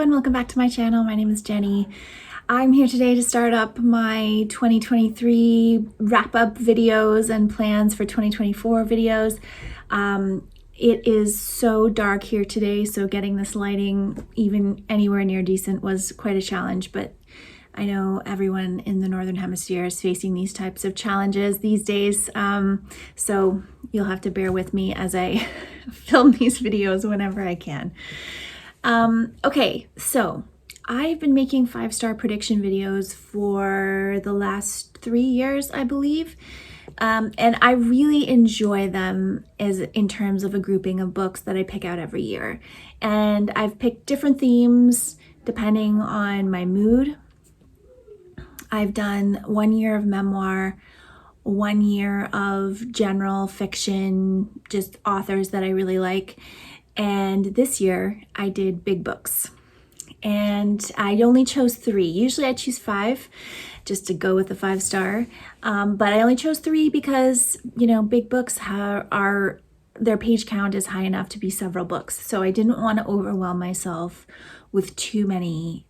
everyone, welcome back to my channel. My name is Jenny. I'm here today to start up my 2023 wrap-up videos and plans for 2024 videos. It is so dark here today, so getting this lighting even anywhere near decent was quite a challenge, but I know everyone in the Northern Hemisphere is facing these types of challenges these days, so you'll have to bear with me as I film these videos whenever I can. Okay, so I've been making 5-star prediction videos for the last 3 years, I believe. And I really enjoy them in terms of a grouping of books that I pick out every year. And I've picked different themes depending on my mood. I've done 1 year of memoir, 1 year of general fiction, just authors that I really like. And this year I did big books, and I only chose 3. Usually I choose 5 just to go with the 5-star, but I only chose 3 because, you know, big books their page count is high enough to be several books. So I didn't want to overwhelm myself with too many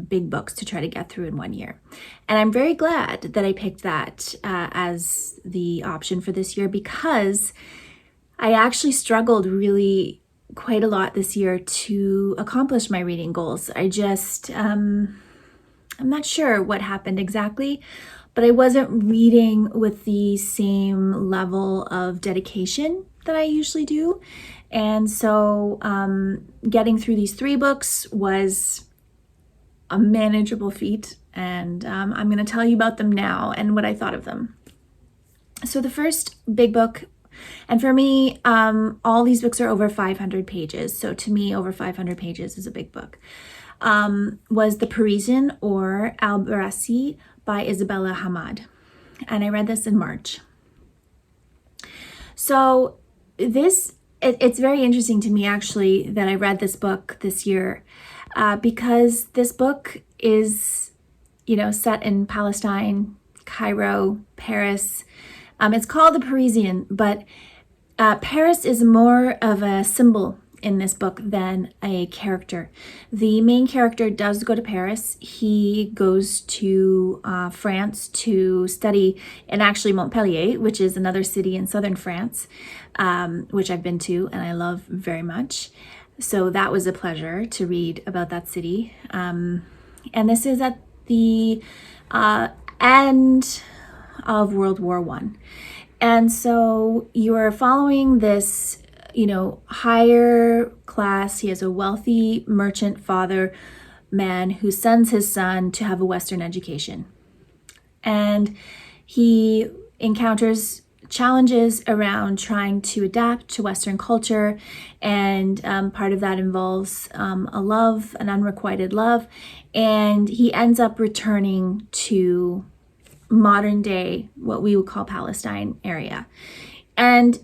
big books to try to get through in 1 year. And I'm very glad that I picked that as the option for this year, because I actually struggled really quite a lot this year to accomplish my reading goals. I just, I'm not sure what happened exactly, but I wasn't reading with the same level of dedication that I usually do. And so getting through these 3 books was a manageable feat. And I'm going to tell you about them now and what I thought of them. So the first big book, and for me, all these books are over 500 pages. So to me, over 500 pages is a big book. Was The Parisian, or Albarrasí, by Isabella Hammad. And I read this in March. So it's very interesting to me, actually, that I read this book this year, because this book is, you know, set in Palestine, Cairo, Paris. It's called The Parisian, but Paris is more of a symbol in this book than a character. The main character does go to Paris. He goes to France to study in actually Montpellier, which is another city in southern France, which I've been to and I love very much. So that was a pleasure to read about that city. And this is at the end of World War I. And so you're following this, you know, higher class. He has a wealthy merchant father man who sends his son to have a Western education. And he encounters challenges around trying to adapt to Western culture. And part of that involves a love, an unrequited love. And he ends up returning to modern day, what we would call Palestine area. And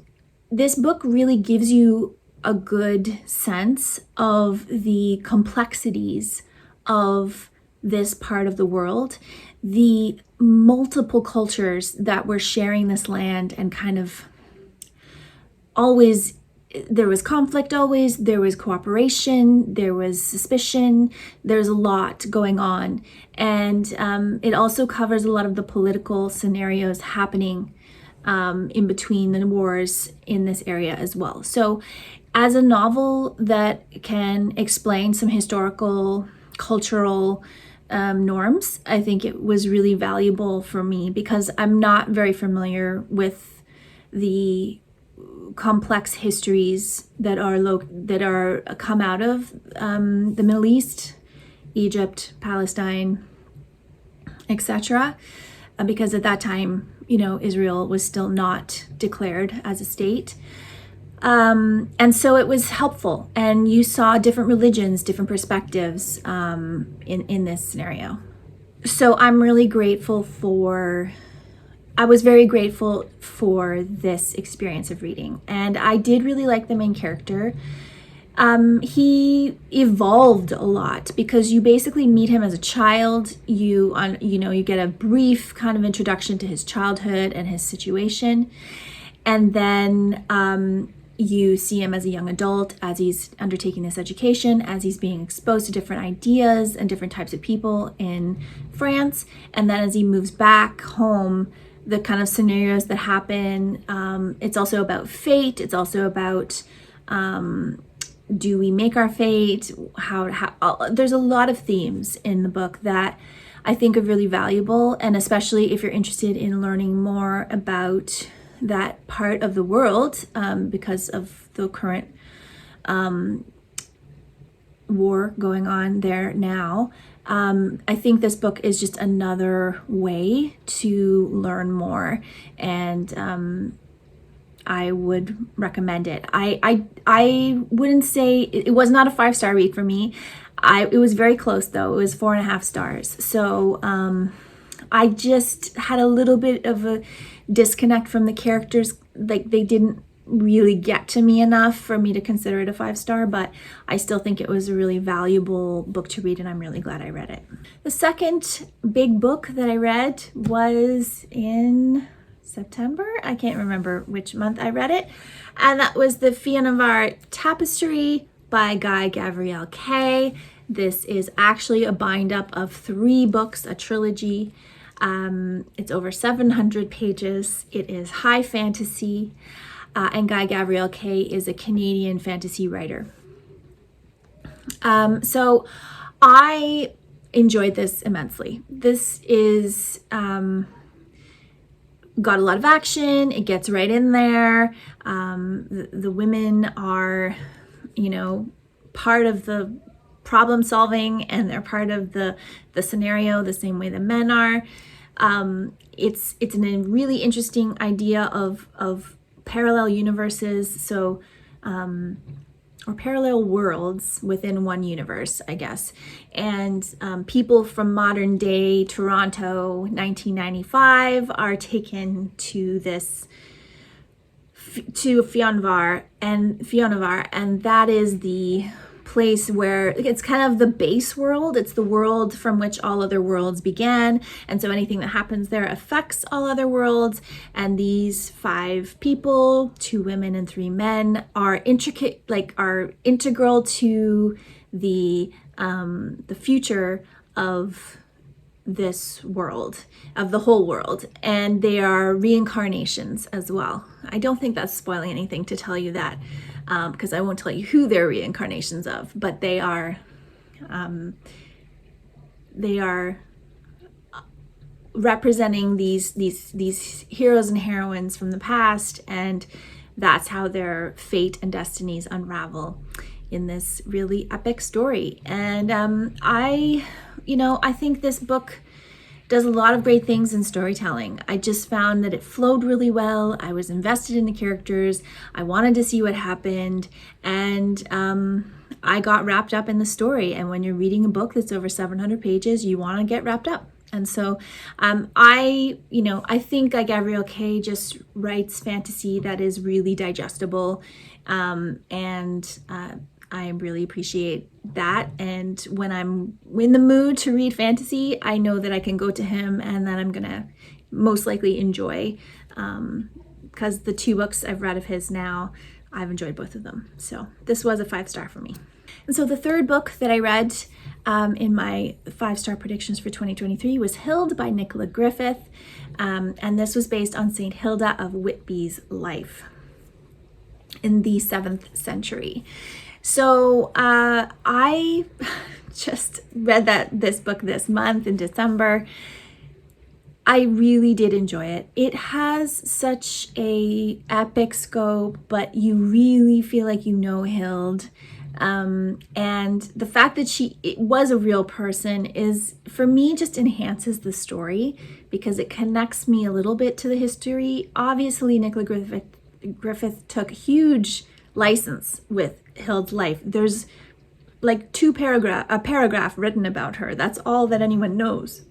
this book really gives you a good sense of the complexities of this part of the world, the multiple cultures that were sharing this land, and kind of always there was conflict, always there was cooperation, there was suspicion, there's a lot going on. And it also covers a lot of the political scenarios happening in between the wars in this area as well. So as a novel that can explain some historical, cultural norms, I think it was really valuable for me, because I'm not very familiar with the complex histories that are come out of the Middle East, Egypt, Palestine, etc. Because at that time, you know, Israel was still not declared as a state. And so it was helpful, and you saw different religions, different perspectives in this scenario. So I was very grateful for this experience of reading, and I did really like the main character. He evolved a lot, because you basically meet him as a child. You get a brief kind of introduction to his childhood and his situation, and then You see him as a young adult, as he's undertaking this education, as he's being exposed to different ideas and different types of people in France. And then as he moves back home, the kind of scenarios that happen. It's also about fate. It's also about, do we make our fate? There's a lot of themes in the book that I think are really valuable. And especially if you're interested in learning more about that part of the world, because of the current war going on there now. I think this book is just another way to learn more, and I would recommend it. I wouldn't say it was not a 5-star read for me. It was very close though. It was 4.5 stars. So I just had a little bit of a disconnect from the characters. Like, they didn't really get to me enough for me to consider it a 5-star, but I still think it was a really valuable book to read, and I'm really glad I read it. The second big book that I read was in September. I can't remember which month I read it, and that was the Fiend of Art Tapestry by Gavirel K. This is actually a bind up of 3 books, a trilogy. It's over 700 pages. It is high fantasy. And Gavirel K is a Canadian fantasy writer. So I enjoyed this immensely. This is got a lot of action. It gets right in there. The women are, part of the problem solving, and they're part of the scenario the same way the men are. It's a really interesting idea of parallel universes, or parallel worlds within one universe, I guess. And people from modern day Toronto, 1995, are taken to Fionavar, and that is the place where it's kind of the base world. It's the world from which all other worlds began, and so anything that happens there affects all other worlds. And these 5 people, 2 women and 3 men, are integral to the future of this world, of the whole world, and they are reincarnations as well. I don't think that's spoiling anything to tell you that, because I won't tell you who they're reincarnations of, but they are representing these heroes and heroines from the past, and that's how their fate and destinies unravel in this really epic story. And I think this book does a lot of great things in storytelling. I just found that it flowed really well. I was invested in the characters. I wanted to see what happened, and I got wrapped up in the story. And when you're reading a book that's over 700 pages, you want to get wrapped up. And so I think Gavirel K just writes fantasy that is really digestible, and I really appreciate that. And when I'm in the mood to read fantasy, I know that I can go to him and that I'm gonna most likely enjoy, because the 2 books I've read of his now, I've enjoyed both of them. So this was a 5-star for me. And so the third book that I read in my 5-star predictions for 2023 was Hild by Nicola Griffith. And this was based on St. Hilda of Whitby's life in the 7th century. So I just read this book this month in December. I really did enjoy it. It has such a epic scope, but you really feel like you know Hild. And the fact that it was a real person is, for me, just enhances the story, because it connects me a little bit to the history. Obviously, Nicola Griffith took huge license with Hild's life. There's like a paragraph written about her. That's all that anyone knows.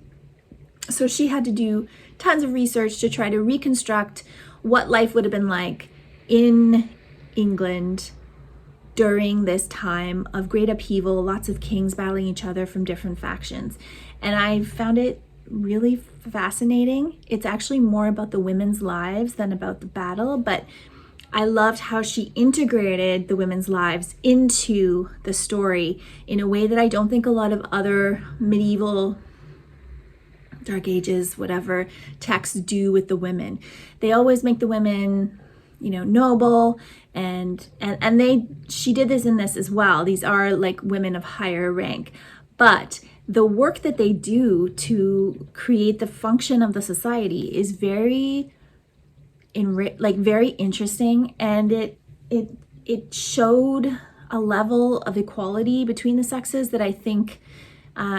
So she had to do tons of research to try to reconstruct what life would have been like in England during this time of great upheaval, lots of kings battling each other from different factions. And I found it really fascinating. It's actually more about the women's lives than about the battle, but I loved how she integrated the women's lives into the story in a way that I don't think a lot of other medieval, Dark Ages, whatever texts do with the women. They always make the women, noble, and she did this in this as well. These are like women of higher rank, but the work that they do to create the function of the society is very very interesting, and it showed a level of equality between the sexes that I think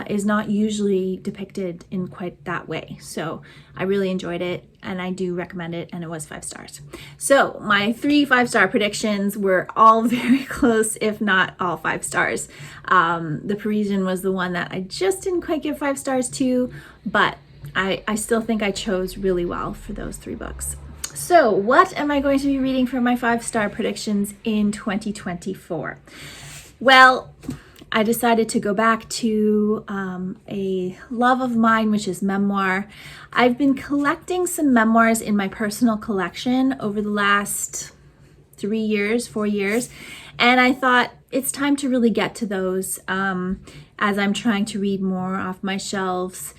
is not usually depicted in quite that way. So I really enjoyed it, and I do recommend it, and it was 5 stars. So my 3 5-star predictions were all very close, if not all 5 stars. The Parisian was the one that I just didn't quite give 5 stars to, but I still think I chose really well for those 3 books. So what am I going to be reading for my 5-star predictions in 2024? Well, I decided to go back to a love of mine, which is memoir. I've been collecting some memoirs in my personal collection over the last 4 years, and I thought it's time to really get to those as I'm trying to read more off my shelves.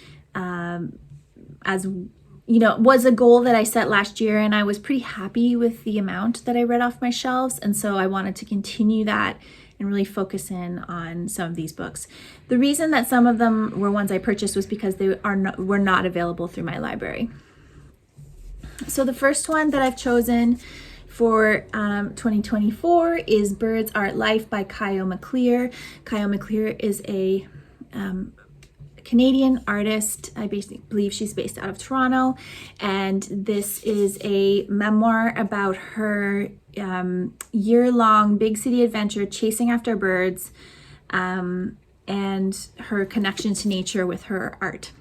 It was a goal that I set last year, and I was pretty happy with the amount that I read off my shelves, and so I wanted to continue that and really focus in on some of these books. The reason that some of them were ones I purchased was because they were not available through my library. So the first one that I've chosen for 2024 is Birds Art Life by Kyo Maclear. Kyo Maclear is a Canadian artist. I basically believe she's based out of Toronto, and this is a memoir about her year-long big city adventure chasing after birds, and her connection to nature with her art.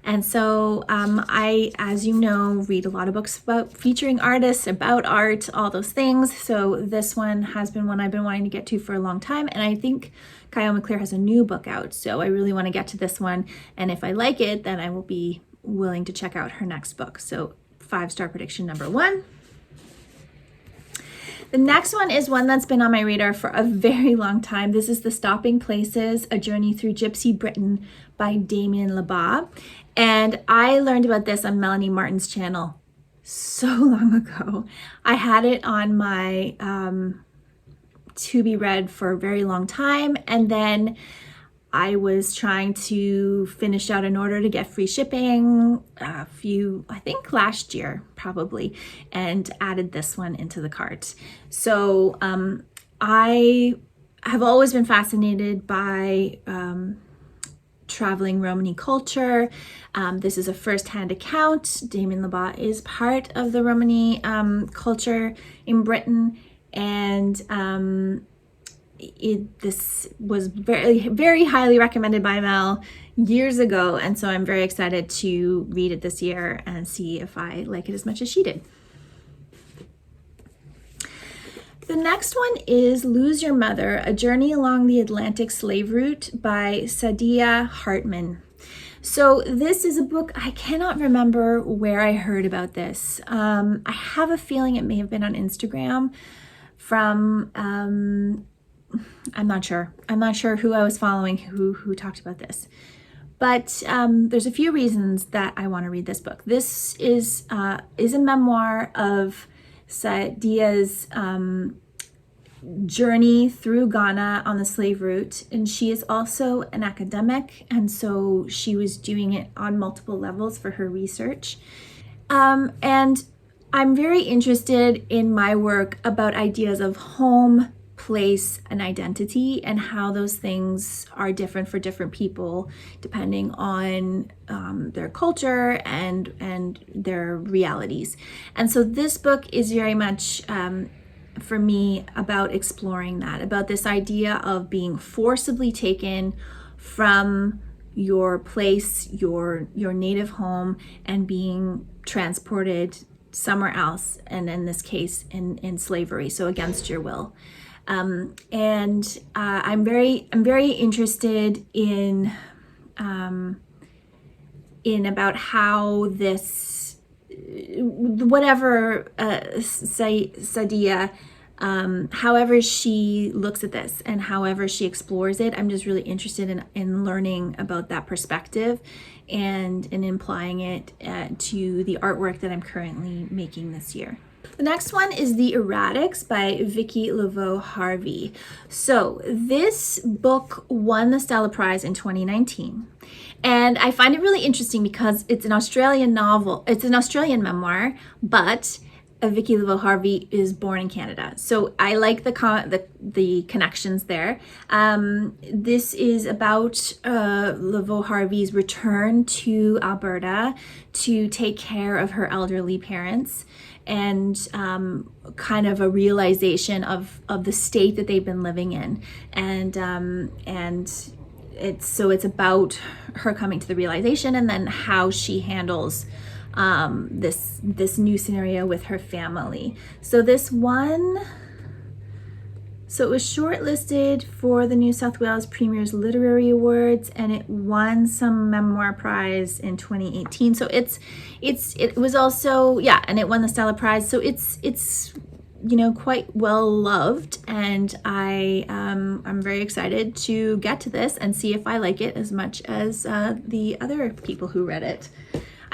And so I, as you know, read a lot of books about featuring artists, about art, all those things. So this one has been one I've been wanting to get to for a long time. And I think Kyo Maclear has a new book out. So I really want to get to this one. And if I like it, then I will be willing to check out her next book. So 5-star prediction number 1. The next one is one that's been on my radar for a very long time. This is The Stopping Places, A Journey Through Gypsy Britain by Damian Laveau. And I learned about this on Melanie Martin's channel so long ago. I had it on my to be read for a very long time, and then I was trying to finish out an order to get free shipping I think last year probably, and added this one into the cart. So I have always been fascinated by traveling Romany culture. This is a first-hand account. Damian Laveau is part of the Romany culture in Britain, and this was very, very highly recommended by Mel years ago, and so I'm very excited to read it this year and see if I like it as much as she did. The next one is Lose Your Mother, A Journey Along the Atlantic Slave Route by Saidiya Hartman. So this is a book, I cannot remember where I heard about this. I have a feeling it may have been on Instagram from, I'm not sure who I was following who talked about this. But there's a few reasons that I want to read this book. This is a memoir of Saidiya's journey through Ghana on the slave route, and she is also an academic, and so she was doing it on multiple levels for her research. And I'm very interested in my work about ideas of home, place, and identity, and how those things are different for different people depending on their culture and their realities. And so this book is very much for me about exploring that, about this idea of being forcibly taken from your place, your native home, and being transported somewhere else, and in this case in slavery, so against your will. I'm very interested in about how this whatever Saidiya, however she looks at this and however she explores it, I'm just really interested in learning about that perspective and in applying it to the artwork that I'm currently making this year. The next one is the Erratics by Vicki Laveau-Harvie. So this book won the Stella Prize in 2019. And I find it really interesting because it's an Australian novel. It's an Australian memoir, but Vicki Laveau-Harvie is born in Canada. So I like the connections there. This is about Laveau-Harvie's return to Alberta to take care of her elderly parents, and kind of a realization of the state that they've been living in. And it's about her coming to the realization and then how she handles this new scenario with her family. So it was shortlisted for the New South Wales Premier's Literary Awards, and it won some memoir prize in 2018. So it was also, yeah, and it won the Stella Prize. So it's quite well loved, and I'm very excited to get to this and see if I like it as much as the other people who read it.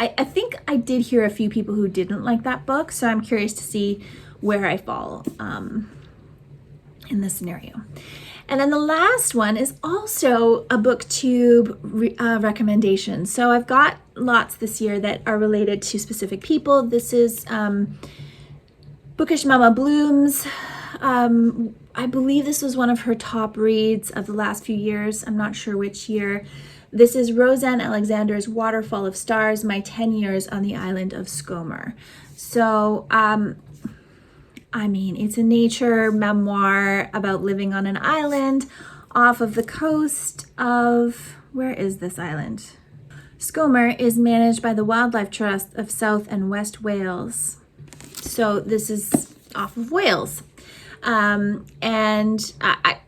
I think I did hear a few people who didn't like that book, so I'm curious to see where I fall in this scenario. And then the last one is also a booktube recommendation. So I've got lots this year that are related to specific people. This is Bookish Mama Bloom's. I believe this was one of her top reads of the last few years. I'm not sure which year. This is Roseanne Alexander's Waterfall of Stars, My 10 Years on the Island of Skomer. So, it's a nature memoir about living on an island off of the coast of, where is this island? Skomer is managed by the Wildlife Trust of South and West Wales. So this is off of Wales. And I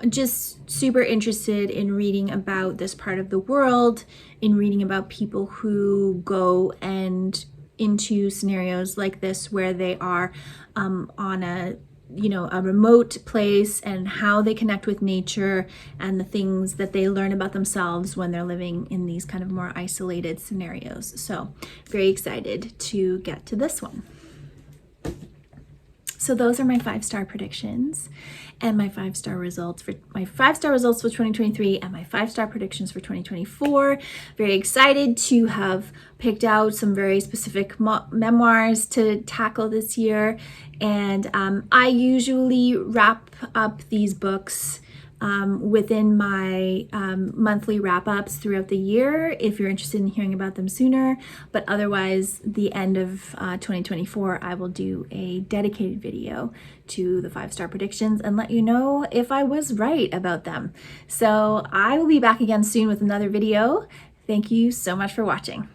just super interested in reading about this part of the world, in reading about people who go and into scenarios like this where they are on a remote place, and how they connect with nature and the things that they learn about themselves when they're living in these kind of more isolated scenarios. So very excited to get to this one. So those are my 5-star predictions and my 5-star results for 2023 and my 5-star predictions for 2024. Very excited to have picked out some very specific memoirs to tackle this year. And I usually wrap up these books within my monthly wrap-ups throughout the year, if you're interested in hearing about them sooner. But otherwise, the end of 2024, I will do a dedicated video to the 5-star predictions and let you know if I was right about them. So I will be back again soon with another video. Thank you so much for watching.